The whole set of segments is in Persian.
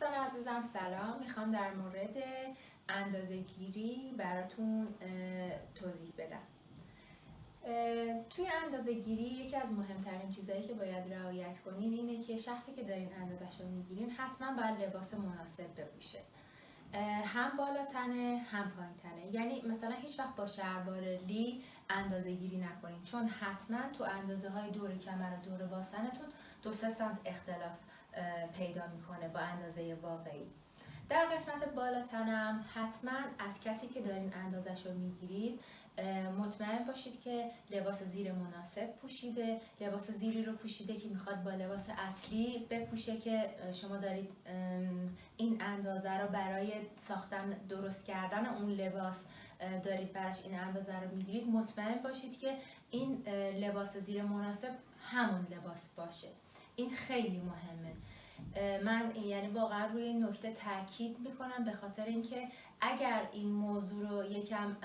دوستان عزیزم سلام. میخوام در مورد اندازه‌گیری براتون توضیح بدم. توی اندازه‌گیری یکی از مهمترین چیزهایی که باید رعایت کنین اینه که شخصی که دارین اندازش رو میگیرین حتما باید لباس مناسب بپوشه، هم بالا تنه هم پایین تنه. یعنی مثلا هیچ وقت با شلوار لی اندازه گیری نکنین، چون حتما تو اندازه های دور کمر و دور باسنتون 2-3 سانت اختلاف پیدا میکنه با اندازه واقعی. در قسمت بالا تنم حتما از کسی که دارین اندازش رو میگیرید مطمئن باشید که لباس زیر مناسب پوشیده، لباس زیری رو پوشیده که میخواد با لباس اصلی بپوشه که شما دارید این اندازه رو برای ساختن درست کردن اون لباس دارید براش این اندازه رو میگیرید. مطمئن باشید که این لباس زیر مناسب همون لباس باشه. این خیلی مهمه. من یعنی واقعا روی این نکته تاکید میکنم، به خاطر اینکه اگر این موضوع رو یکم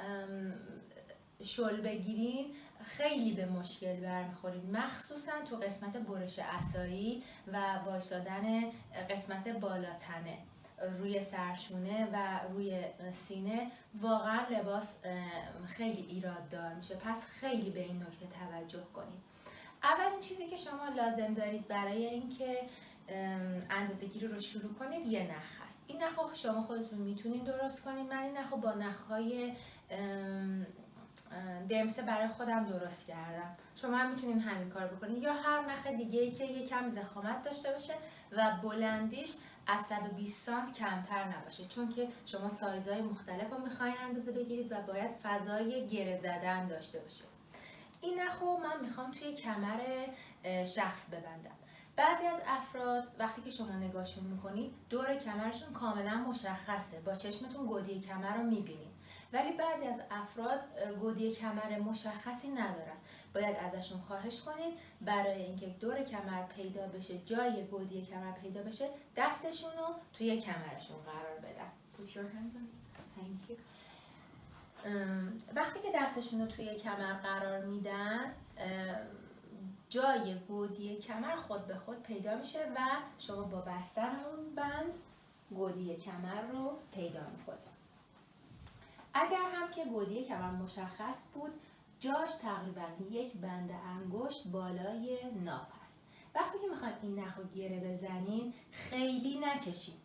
شل بگیرین خیلی به مشکل برمیخورید، مخصوصا تو قسمت برش عصایی و وایسادن قسمت بالاتنه روی سرشونه و روی سینه. واقعا لباس خیلی ایراد دار میشه، پس خیلی به این نکته توجه کنید. اولین چیزی که شما لازم دارید برای اینکه اندازه‌گیری رو شروع کنید یه نخ هست. این نخ رو شما خودتون میتونید درست کنید. من این نخ رو با نخ‌های دمسه برای خودم درست کردم. شما هم میتونید همین کار بکنید، یا هر نخ دیگه‌ای که یکم ضخامت داشته باشه و بلندیش از 120 سانت کمتر نباشه، چون که شما سایزهای مختلف رو میخواین اندازه بگیرید و باید فضای گره زدن داشته باشه. این نخ رو من میخوام توی کمر شخص ببندم. بعضی از افراد وقتی که شما نگاهشون میکنید دور کمرشون کاملا مشخصه، با چشمتون گودی کمر رو میبینید، ولی بعضی از افراد گودی کمر مشخصی ندارن. باید ازشون خواهش کنید برای اینکه دور کمر پیدا بشه، جای گودی کمر پیدا بشه، دستشون رو توی کمرشون قرار بدن. Put your hands on. Thank you. وقتی که دستشون رو توی کمر قرار میدن جای گودی کمر خود به خود پیدا میشه و شما با بستن اون بند گودی کمر رو پیدا میکنید. اگر هم که گودی کمر مشخص بود، جاش تقریبا یک بند انگشت بالای ناف هست. وقتی که میخواین این نخ رو گره بزنین خیلی نکشین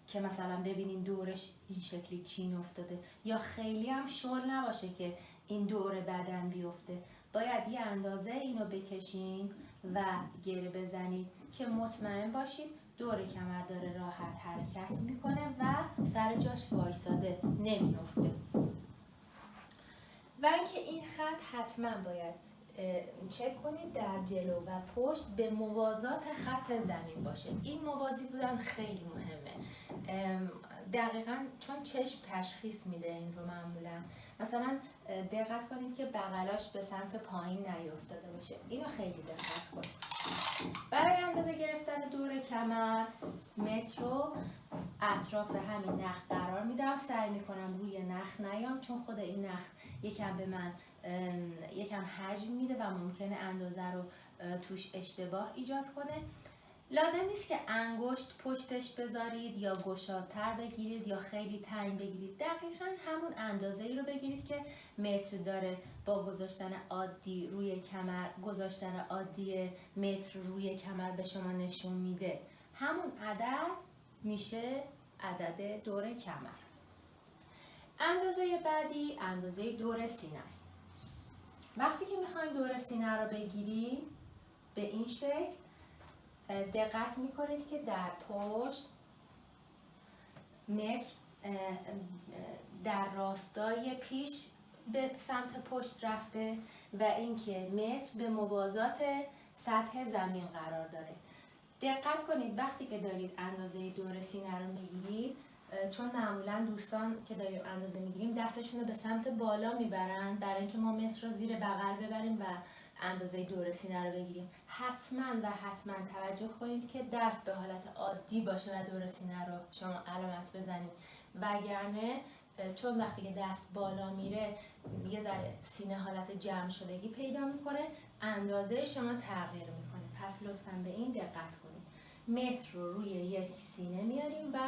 که مثلا ببینین دورش این شکلی چین افتاده، یا خیلی هم شل نباشه که این دور بدن بیفته. باید یه اندازه اینو بکشین و گره بزنید که مطمئن باشید دور کمر داره راحت حرکت میکنه و سر جاش وایساده نمیفته. و اینکه این خط حتما باید چک کنید در جلو و پشت به موازات خط زمین باشه. این موازی بودن خیلی مهمه، دقیقاً چون چشم تشخیص میده این رو. معمولا مثلا دقت کنید که بغلاش به سمت پایین نیفتاده باشه، اینو خیلی دقت کنید. برای اندازه گرفتن دور کمر متر رو اطراف همین نخ قرار میدم. سعی میکنم روی نخ نیام، چون خود این نخ یکم به من یکم حجم میده و ممکنه اندازه رو توش اشتباه ایجاد کنه. لازم نیست که انگشت پشتش بذارید یا گشادتر بگیرید یا خیلی تنگ بگیرید. دقیقاً همون اندازه‌ای رو بگیرید که متر داره. با گذاشتن عادی روی کمر، گذاشتن عادی متر روی کمر به شما نشون میده همون عدد میشه عدد دور کمر. اندازه بعدی اندازه دور سینه است. وقتی که میخواین دور سینه رو بگیرید به این شکل دقت میکنید که در پشت متر در راستای پیش به سمت پشت رفته و اینکه متر به موازات سطح زمین قرار داره. دقت کنید وقتی که دارید اندازه دور سینه رو میگیرید، چون معمولا دوستان که داریم اندازه میگیریم دستشون رو به سمت بالا میبرن برای اینکه ما متر رو زیر بغل ببریم و اندازه دور سینه رو بگیریم. حتما توجه کنید که دست به حالت عادی باشه و دور سینه رو شما علامت بزنید، وگرنه چون وقتی که دست بالا میره یه ذره سینه حالت جمع شدگی پیدا میکنه، اندازه شما تغییر میکنه. پس لطفاً به این دقت کنید. متر رو روی یک سینه میاریم و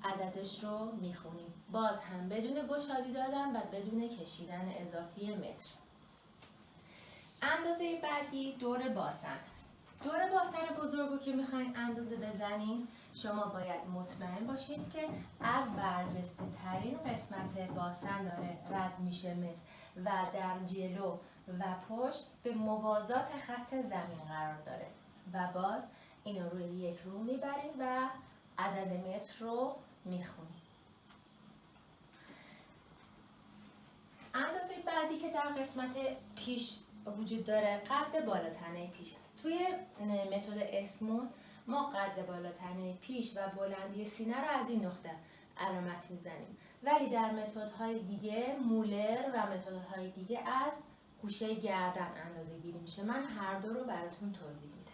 عددش رو میخونیم. باز هم بدون گشادی دادن و بدون کشیدن اضافی متر. اندازه بعدی دور باسن هست. دور باسن بزرگ رو که میخواین اندازه بزنین، شما باید مطمئن باشید که از برجسته ترین قسمت باسن داره رد میشه متر و در جلو و پشت به موازات خط زمین قرار داره و باز اینو روی یک رو میبریم و عدد متر رو میخونیم. اندازه بعدی که در قسمت پیش وجود داره قد بالاتنه پیش است. توی متد اسموت ما قد بالاتنه پیش و بلندی سینه رو از این نقطه علامت میزنیم، ولی در متدهای دیگه مولر و متدهای دیگه از گوشه گردن اندازه گیری میشه. من هر دو رو براتون توضیح میدم.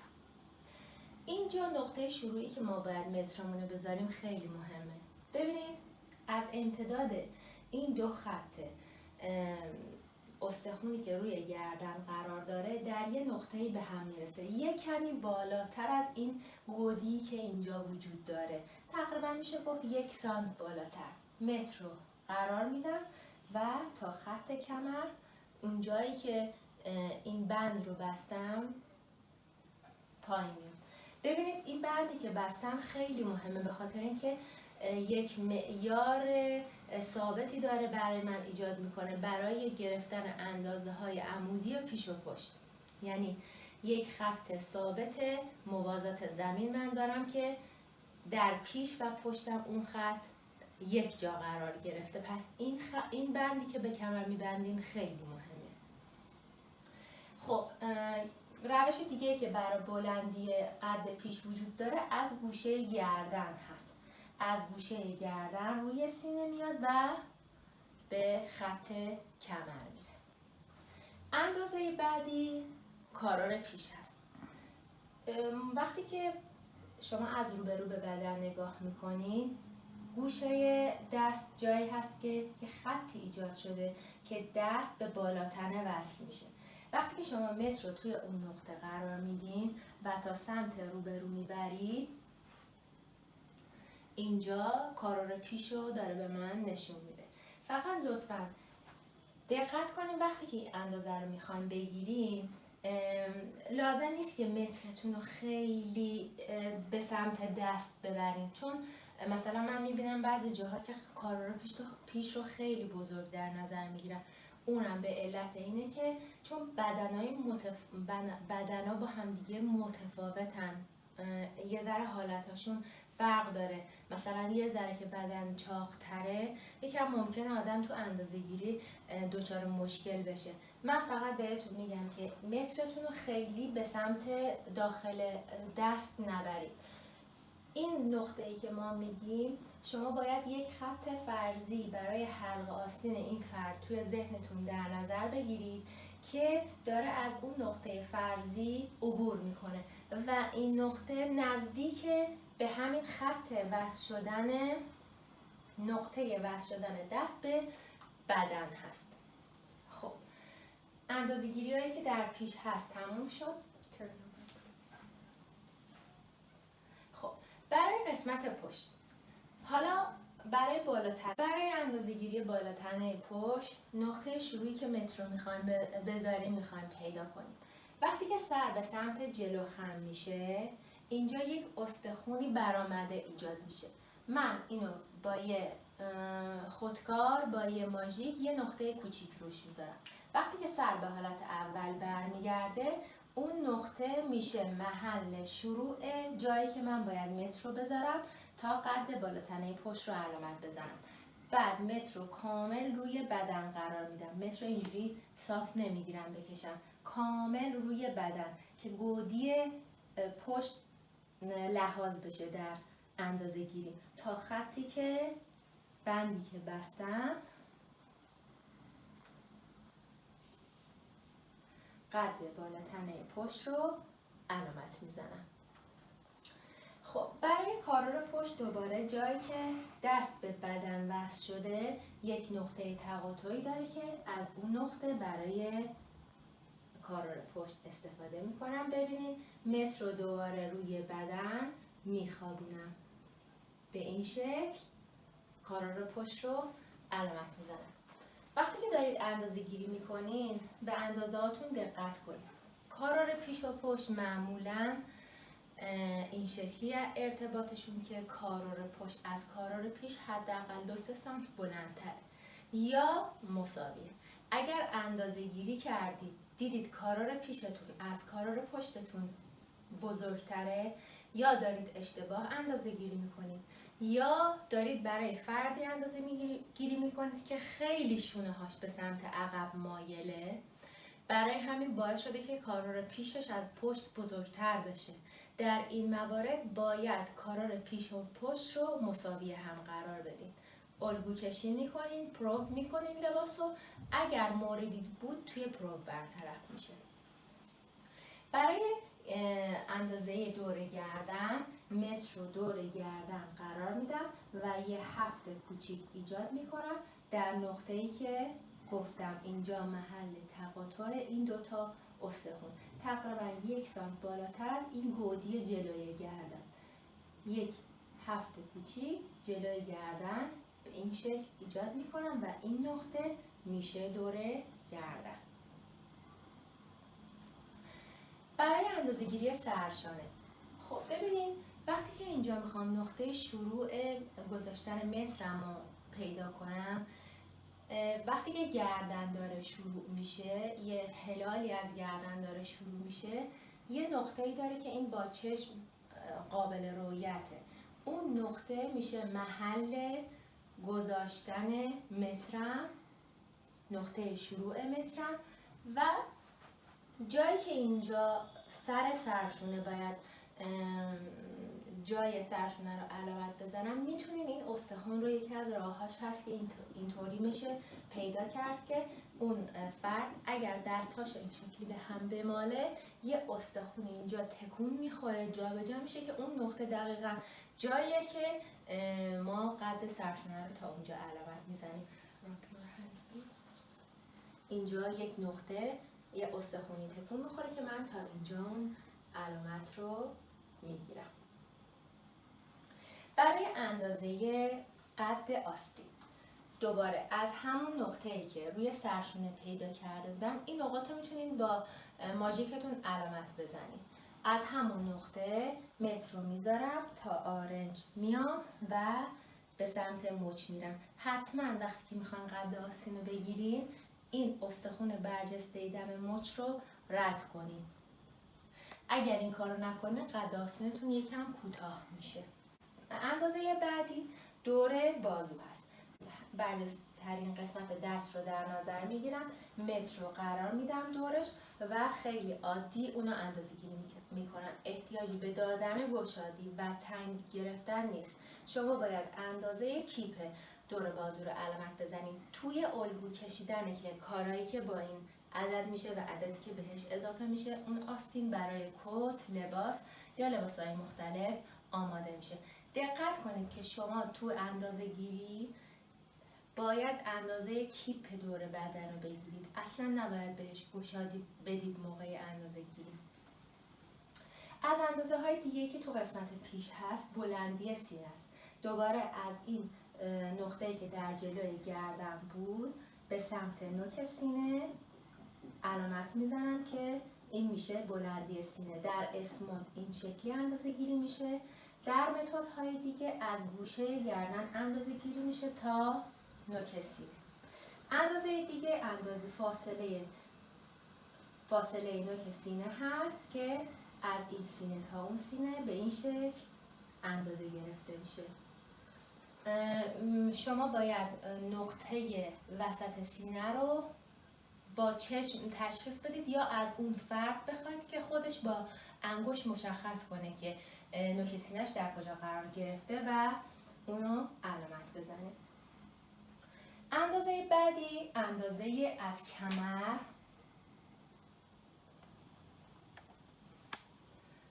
اینجا نقطه شروعی که ما باید مترمون رو بذاریم خیلی مهمه. ببینید از امتداد این دو خط استخونی که روی گردن قرار داره در یه نقطه‌ای به هم میرسه، یه کمی بالاتر از این گودی که اینجا وجود داره، تقریبا میشه گفت 1 سانت بالاتر. متر رو قرار میدم و تا خط کمر اون جایی که این بند رو بستم پایین میام. ببینید این بندی که بستم خیلی مهمه، به خاطر اینکه یک معیار ثابتی داره برای من ایجاد میکنه برای گرفتن اندازه های عمودی و پیش و پشت. یعنی یک خط ثابت موازات زمین من دارم که در پیش و پشتم اون خط یک جا قرار گرفته. پس این بندی که به کمر میبندین خیلی مهمه. خب روش دیگه که برای بلندی قد پیش وجود داره از گوشه گردن هست. از گوشه گردن روی سینه میاد و به خط کمر میره. اندازه بعدی کارور پیش هست. وقتی که شما از روبرو به بدن نگاه میکنین، گوشه دست جایی هست که خطی ایجاد شده که دست به بالاتنه وصل میشه. وقتی که شما متر رو توی اون نقطه قرار میدین و تا سمت روبرو میبرید، اینجا کارور پیش رو داره به من نشون میده. فقط لطفاً دقت کنیم وقتی که این اندازه رو میخوایم بگیریم، لازم نیست که مترتون رو خیلی به سمت دست ببرین، چون مثلا من میبینم بعضی جاها که کارور پیش رو خیلی بزرگ در نظر میگیرن. اونم به علت اینه که چون بدنا با همدیگه متفاوتن، یه ذره حالتاشون فرق داره. مثلا یه ذره که بدن چاق‌تره یکم ممکنه آدم تو اندازه‌گیری دچار مشکل بشه. من فقط بهتون میگم که مترتون رو خیلی به سمت داخل دست نبرید. این نقطه‌ای که ما میگیم شما باید یک خط فرضی برای حلق آستین این فرد توی ذهنتون در نظر بگیرید که داره از اون نقطه فرضی عبور میکنه و این نقطه نزدیک به همین خط وصل شدن، نقطه وصل شدن دست به بدن هست. خب اندازه‌گیری هایی که در پیش هست تموم شد. خب برای قسمت پشت، حالا برای اندازه‌گیری بالاتنه پشت، نقطه شروعی که متر رو میخوایم بذاریم میخوایم پیدا کنیم. وقتی که سر به سمت جلو خم میشه، اینجا یک استخونی برآمده ایجاد میشه. من اینو با یه خودکار با یه ماژیک یه نقطه کوچیک روش میذارم. وقتی که سر به حالت اول برمیگرده، اون نقطه میشه محل شروع جایی که من باید متر رو بذارم تا قد بالاتنه پشت رو علامت بزنم. بعد متر رو کامل روی بدن قرار میدم. متر رو اینجوری صاف نمیگیرم بکشم، کامل روی بدن که گودی پشت لحاظ بشه در اندازه گیری تا خطی که بندی که بستم قد بالاتنه پشت رو علامت میزنم. خب برای کارور پشت دوباره جایی که دست به بدن وصل شده یک نقطه تقاطعی داره که از اون نقطه برای کارور پشت استفاده میکنم. ببینید متر رو دوباره روی بدن میخوابونم. به این شکل کارار پشت رو علامت میزنم. وقتی که دارید اندازه گیری میکنین به اندازه هاتون دقت کنید. کارار پیش و پشت معمولاً این شکلی ارتباطشون که کارار پشت از کارار پیش حداقل 2-3 سانت بلندتره یا مساویه. اگر اندازه گیری کردید دیدید کارار پیشتون از کارار پشتتون بزرگتره، یا دارید اشتباه اندازه گیری میکنید یا دارید برای فردی اندازه گیری میکنید که خیلی شونه هاش به سمت عقب مایله، برای همین باعث شده که کارار پیشش از پشت بزرگتر بشه. در این موارد باید کارار پیش و پشت رو مساوی هم قرار بدین. الگو کشی میکنین، پروو میکنین لباس رو. اگر موردی بود توی پروو برطرف میشه. برای اندازه دور گردن متر رو دور گردن قرار میدم و یه هفت کوچیک ایجاد میکنم در نقطه‌ای که گفتم اینجا محل تقاطع این دوتا استخوان، تقریبا 1 سانت بالاتر از این گودی جلوی گردن. یک هفت کوچیک جلوی گردن به این شکل ایجاد میکنم و این نقطه میشه دور گردن. برای اندازه‌گیری سرشانه، خب ببینید وقتی که اینجا میخوام نقطه شروع گذاشتن مترم رو پیدا کنم، وقتی که گردن داره شروع میشه، یه هلالی از گردن داره شروع میشه، یه نقطه‌ای داره که این با چشم قابل رؤیته. اون نقطه میشه محل گذاشتن مترم، نقطه شروع مترم و جایی که اینجا سرشونه باید جای سرشونه رو علامت بزنم. میتونین این استخوان رو، یکی از راهاش هست که اینطوری میشه پیدا کرد که اون فرد اگر دستهاش این شکلی به هم بماله یه استخوان اینجا تکون میخوره، جا به جا میشه که اون نقطه دقیقا جاییه که ما قد سرشونه رو تا اونجا علامت میزنیم. اینجا یک نقطه یه استخوانی تکون میخوره که من تا اینجا اون علامت رو میگیرم. برای اندازه قد آستین دوباره از همون نقطه‌ای که روی سرشونه پیدا کرده بودم این نقاط رو میتونید با ماژیکتون علامت بزنید. از همون نقطه متر رو میذارم تا آرنج میام و به سمت مچ میرم. حتما وقتی که میخوان قد آستین رو بگیرین این استخوان برجسته دم مچ رو رد کنین. اگر این کار رو نکنه قد آستینتون یکم کوتاه میشه. اندازه بعدی دور بازو هست. برجسته ترین قسمت دست رو در نظر میگیرم، متر رو قرار میدم دورش و خیلی عادی اونو اندازه گیری میکنم. احتیاجی به دادن گشادی و تنگ گرفتن نیست. شما باید اندازه کیپ دور بازو رو علامت بزنید. توی الگو کشیدنه که کارایی که با این عدد میشه و عددی که بهش اضافه میشه اون آستین برای کت، لباس یا لباسهای مختلف آماده میشه. دقت کنید که شما تو اندازه گیری باید اندازه کیپ دور بدن رو بگیرید. اصلا نباید بهش گشادی بدید موقع اندازه گیری. از اندازه های دیگه که تو قسمت پیش هست بلندی سینه است. دوباره از این نقطه‌ای که در جلوی گردن بود به سمت نوک سینه علامت میزنم که این میشه بلندی سینه. در اسمود این شکلی اندازه گیری میشه. در متدهای دیگه از گوشه گردن اندازه گیری میشه تا نوک سینه. اندازه دیگه اندازه فاصله نوک سینه هست که از این سینه تا اون سینه به این شکل اندازه گرفته میشه. شما باید نقطه وسط سینه رو با چشم تشخیص بدید یا از اون فرد بخواید که خودش با انگشت مشخص کنه که نوک سینه‌اش در کجا قرار گرفته و اونو علامت بزنه. اندازه بعدی اندازه از کمر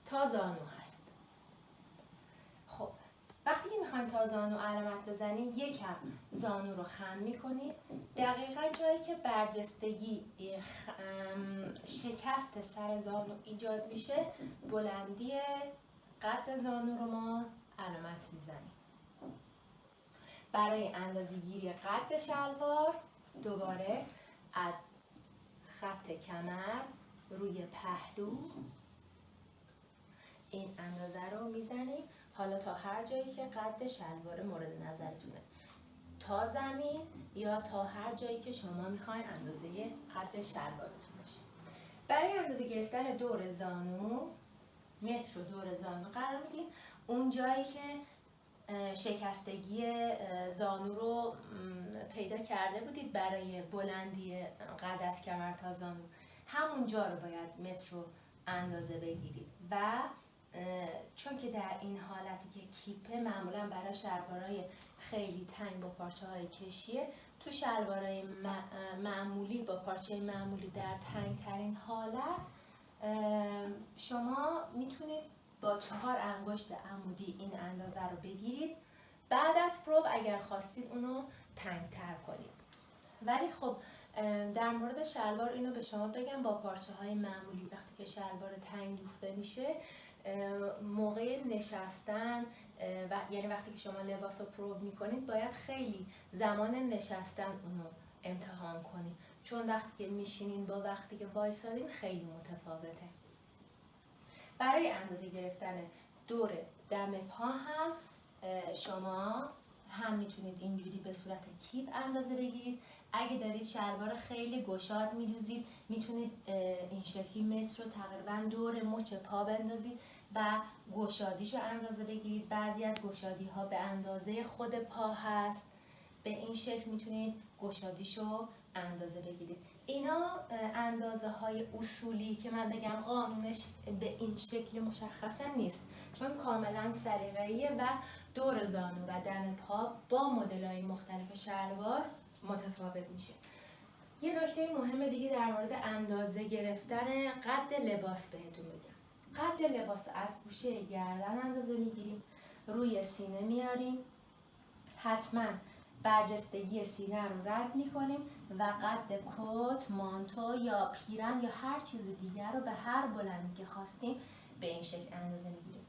تا زانو هست. خب وقتی که میخواین تا زانو علامت بزنید یکم زانو رو خم میکنید. دقیقا جایی که برجستگی شکست سر زانو ایجاد میشه بلندی قد زانو رو ما علامت میزنیم. برای اندازه‌گیری قد شلوار دوباره از خط کمر روی پهلو این اندازه رو میزنیم. حالا تا هر جایی که قد شلوار مورد نظرتونه، تا زمین یا تا هر جایی که شما میخواین اندازه قد شلوارتون باشه. برای اندازه گرفتن دور زانو، متر رو دور زانو قرار میدین. اون جایی که شکستگی زانو رو پیدا کرده بودید برای بلندی قد از کمر تا زانو، همون جا رو باید متر رو اندازه بگیرید. و چون که در این حالتی که کیپه معمولا برای شلوارهای خیلی تنگ با پارچه های کشیه، تو شلوارهای معمولی با پارچه معمولی در تنگ ترین حالت شما میتونید با 4 انگشت عمودی این اندازه رو بگیرید. بعد از پروب اگر خواستید اونو تنگ تر کنید. ولی خب در مورد شلوار اینو به شما بگم، با پارچه های معمولی وقتی که شلوار تنگ دوخته میشه، موقع نشستن یعنی وقتی که شما لباس رو پروب میکنید باید خیلی زمان نشستن اونو امتحان کنید، چون وقتی که میشینین با وقتی که وایسادین خیلی متفاوته. برای اندازه گرفتن دور دم پا هم شما هم میتونید اینجوری به صورت کیپ اندازه بگیرید. اگه دارید شلوار خیلی گشاد میدوزید میتونید این شکلی متر رو تقریبا دور مچ پا بندازید و گشادیشو اندازه بگیرید. بعضی از گشادی ها به اندازه خود پا هست، به این شکل میتونید گشادیشو اندازه بگیرید. اینا اندازه های اصولی که من بگم قانونش به این شکل مشخصا نیست، چون کاملا سلیقه‌ایه و دور زانو و دم پا با مدل‌های مختلف شلوار متفاوت میشه. یه نکته مهم دیگه در مورد اندازه گرفتن قد لباس بهتون میگم. قد لباس از گوشه گردن اندازه میگیریم، روی سینه میاریم، حتما برجستگی سینه رو رد میکنیم و قد کت، مانتو یا پیرن یا هر چیز دیگر رو به هر بلندی که خواستیم به این شکل اندازه میگیریم.